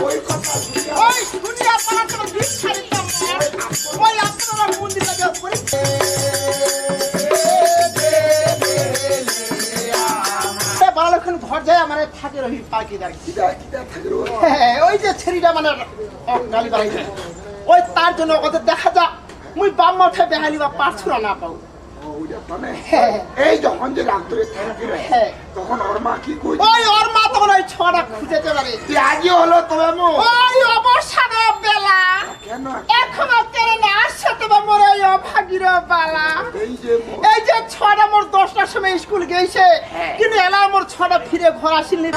ওই কথা ওই দুনিয়া পালা করে ভিক্ষা দিতাম ওই আপনারা মন্দিরটাকে করে বালকখান ঘর যায় মানে থাকে রহি পাখি দাঁড়ি ওই যে ছেড়িটা মানে গালি বাড়ি ওই তার জন্য ওদের দেখা যা মুই বাম মাঠে বেহালি বা পারছুরা না পাও এই যখন যে রাত ধরে থাকি তখন ওর মা কি কই ওই ওর মা তখন ওই ছড়া খুঁজেতে পারে আজই হলো তোমার ওই অবসাদ বেলা কেন এখনো তেরে না আসছে তোমার মোর ওই অভাগীর বালা এই যে ছড়া মোর 10টার সময় স্কুল গেছে কিন্তু এলা মোর ছড়া ফিরে ঘর আসিনি